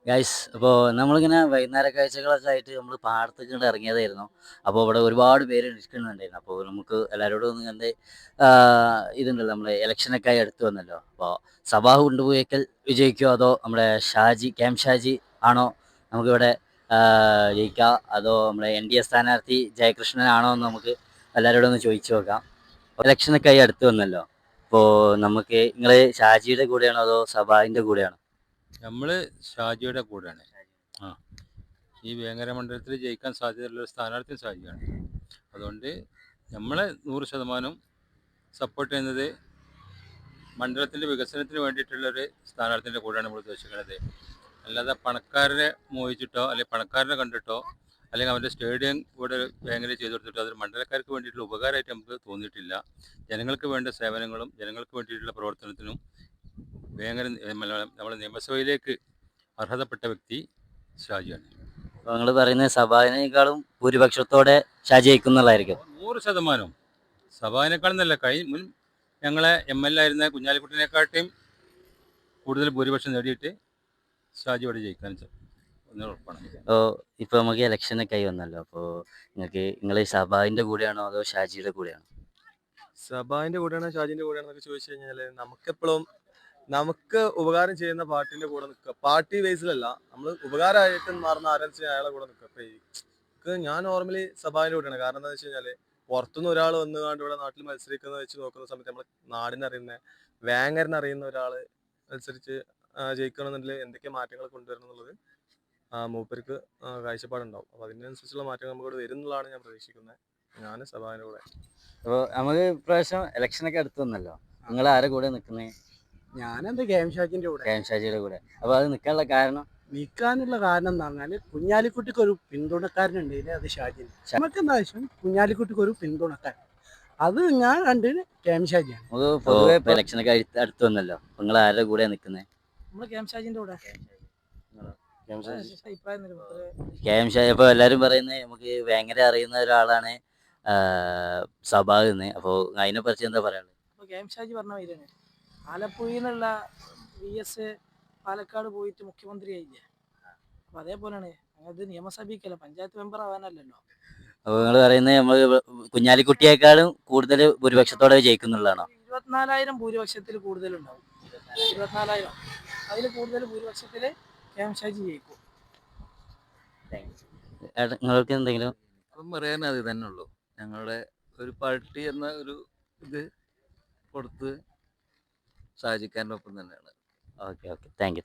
Guys അപ്പോൾ നമ്മളിങ്ങനെ വൈകുന്നേര കാഴ്ചകളൊക്കെ ആയിട്ട് നമ്മൾ പാടത്തേക്ക് ഇങ്ങോട്ട് ഇറങ്ങിയതായിരുന്നു. അപ്പോൾ ഇവിടെ ഒരുപാട് പേര് നിൽക്കുന്നുണ്ടായിരുന്നു. അപ്പോൾ നമുക്ക് എല്ലാവരോടും ഒന്ന് കണ്ട് ഇതുണ്ടല്ലോ നമ്മളെ ഇലക്ഷനൊക്കെ ആയി അടുത്ത് വന്നല്ലോ. അപ്പോൾ സഭാ കൊണ്ടുപോയേക്കൽ വിജയിക്കുമോ അതോ നമ്മുടെ ഷാജി ആണോ നമുക്കിവിടെ ജയിക്കുക, അതോ നമ്മുടെ NDA സ്ഥാനാർത്ഥി ജയകൃഷ്ണനാണോ എന്ന് നമുക്ക് എല്ലാവരോടും ഒന്ന് ചോദിച്ചു നോക്കാം. ഇലക്ഷനൊക്കെ ആയി അടുത്ത് വന്നല്ലോ. അപ്പോൾ നമുക്ക് നിങ്ങൾ ഷാജിയുടെ കൂടെയാണോ അതോ സഭാൻ്റെ കൂടെയാണോ? നമ്മള് ഷാജിയുടെ കൂടെയാണ്. ആ ഈ വേങ്ങര മണ്ഡലത്തിൽ ജയിക്കാൻ സാധ്യതയുള്ള ഒരു സ്ഥാനാർത്ഥി ഷാജിയാണ്. അതുകൊണ്ട് നമ്മളെ 100% സപ്പോർട്ട് ചെയ്യുന്നത് മണ്ഡലത്തിൻ്റെ വികസനത്തിന് വേണ്ടിയിട്ടുള്ളൊരു സ്ഥാനാർത്ഥിൻ്റെ കൂടെയാണ് നമ്മൾ ഉദ്ദേശിക്കുന്നത്. അല്ലാതെ പണക്കാരനെ മോഹിച്ചിട്ടോ അല്ലെങ്കിൽ പണക്കാരനെ കണ്ടിട്ടോ അല്ലെങ്കിൽ അവൻ്റെ സ്റ്റേഡിയം ഇവിടെ വേങ്ങര ചെയ്തു കൊടുത്തിട്ടോ അതൊരു മണ്ഡലക്കാർക്ക് വേണ്ടിയിട്ടുള്ള ഉപകാരമായിട്ട് നമുക്ക് തോന്നിയിട്ടില്ല. ജനങ്ങൾക്ക് വേണ്ട സേവനങ്ങളും ജനങ്ങൾക്ക് വേണ്ടിയിട്ടുള്ള പ്രവർത്തനത്തിനും വേങ്ങര നമ്മുടെ നിയമസഭയിലേക്ക് അർഹതപ്പെട്ട വ്യക്തി ഷാജിയാണ്. അപ്പോൾ നിങ്ങൾ പറയുന്നത് സഭാനേക്കാളും ഭൂരിപക്ഷത്തോടെ ഷാജി ജയിക്കുന്നുള്ളതായിരിക്കും. 100% സഭാനേക്കാളും നല്ല മുൻ ഞങ്ങളെ MLA ആയിരുന്ന കുഞ്ഞാലിക്കുട്ടിനെക്കാട്ടിയും കൂടുതൽ ഭൂരിപക്ഷം നേടിയിട്ട് ഷാജി ഇവിടെ ജയിക്കാൻ ഉറപ്പാണ്. അപ്പോൾ ഇപ്പോൾ നമുക്ക് ഇലക്ഷനൊക്കെ ആയി വന്നല്ലോ. അപ്പോൾ നിങ്ങൾ സഭാൻ്റെ കൂടെയാണോ അതോ ഷാജിയുടെ കൂടെയാണോ? സഭാന്റെ കൂടെയാണോ ഷാജിന്റെ കൂടെയാണെന്നൊക്കെ ചോദിച്ചു കഴിഞ്ഞാല് നമുക്കെപ്പോഴും നമുക്ക് ഉപകാരം ചെയ്യുന്ന പാർട്ടിന്റെ കൂടെ നിൽക്കുക. പാർട്ടി ബേസിലല്ല, നമ്മൾ ഉപകാരമായിട്ട് മാറുന്ന ആരെന്ന് വെച്ചാൽ അയാളെ കൂടെ നിൽക്കുക. അപ്പൊ ഞാൻ നോർമലി സഭാന്റെ കൂടെയാണ്. കാരണം എന്താ വെച്ച് കഴിഞ്ഞാല് പുറത്തുനിന്ന് ഒരാൾ വന്നുകൊണ്ട് ഇവിടെ നാട്ടിൽ മത്സരിക്കുന്നത് വെച്ച് നോക്കുന്ന സമയത്ത് നമ്മൾ നാടിനറിയുന്ന വേങ്ങരനറിയുന്ന ഒരാള് മത്സരിച്ച് ജയിക്കണമെന്നുണ്ടെങ്കിൽ എന്തൊക്കെ മാറ്റങ്ങൾ കൊണ്ടുവരണം എന്നുള്ളത് മൂപ്പർക്ക് കാഴ്ചപ്പാടുണ്ടാവും. അപ്പൊ അതിനനുസരിച്ചുള്ള മാറ്റങ്ങൾ നമുക്കിവിടെ വരും എന്നുള്ളതാണ് ഞാൻ പ്രതീക്ഷിക്കുന്നത്. ഞാൻ സഭാന്റെ കൂടെ. അപ്പോൾ നമുക്ക് ഇപ്രാവശ്യം ഇലക്ഷനൊക്കെ അടുത്ത് വന്നല്ലോ. നിങ്ങൾ ആരെ കൂടെ നിൽക്കുന്നത്? ഞാനെന്ത് KM ഷാജിന്റെ കൂടെ. KM ഷാജിയുടെ കൂടെ. അപ്പോൾ അത് നിൽക്കാനുള്ള കാരണം? നിൽക്കാനുള്ള കാരണം എന്ന് പറഞ്ഞാൽ കുഞ്ഞാലിക്കുട്ടിക്ക് ഒരു പിന്തുണക്കാരനുണ്ട്, അത് ഷാജിന്. നമുക്ക് എന്താ ആവശ്യം, കുഞ്ഞാലിക്കുട്ടിക്ക് ഒരു പിന്തുണക്കാരൻ, അത് ഞാൻ കണ്ടത് KM ഷാജിയാണ്. നമുക്ക് പൊതുവെ ഇപ്പോൾ ഇലക്ഷനൊക്കെ അടുത്ത് വന്നല്ലോ. അപ്പോൾ നിങ്ങൾ ആരുടെ കൂടെ നിൽക്കുന്നത്? നമ്മൾ KM ഷാജിന്റെ കൂടെ. KM ഷാജി ഇപ്പോൾ എല്ലാവരും പറയുന്നത് നമുക്ക് വേങ്ങര അറിയുന്ന ഒരാളാണ് സഭാന്ന്. അപ്പോൾ അതിനെക്കുറിച്ച് എന്താ പറയാനുള്ളത്? അപ്പോൾ KM ഷാജി പറഞ്ഞ മാതിരിയാണ്, ആലപ്പുഴയിൽ നിന്നുള്ള VS പാലക്കാട് പോയിട്ട് മുഖ്യമന്ത്രി ആയില്ലേ. അപ്പോൾ അതേപോലെയാണ്, അത് നിയമസഭയ്ക്കല്ല, പഞ്ചായത്ത് മെമ്പർ ആവാനല്ലല്ലോ. അപ്പോൾ നിങ്ങൾ പറയുന്നത് നമ്മൾ കുഞ്ഞാലിക്കുട്ടിയേക്കാളും കൂടുതൽ ഭൂരിപക്ഷത്തോടെ ജയിക്കുന്നുള്ളതാണോ? 24,000 ഭൂരിപക്ഷത്തിൽ കൂടുതലുണ്ടാവും. 24,000 അതിൽ കൂടുതൽ ഭൂരിപക്ഷത്തിൽ KM ഷാജി ജയിക്കും. നിങ്ങൾക്ക് എന്തെങ്കിലും അപ്പം പറയാൻ അത് തന്നെ ഉള്ളൂ. ഞങ്ങളുടെ ഒരു പാർട്ടി എന്ന ഒരു ഇത് കൊടുത്ത് ഷാജിക്കാരൻ്റെ ഒപ്പം തന്നെയാണ്. Okay thank you.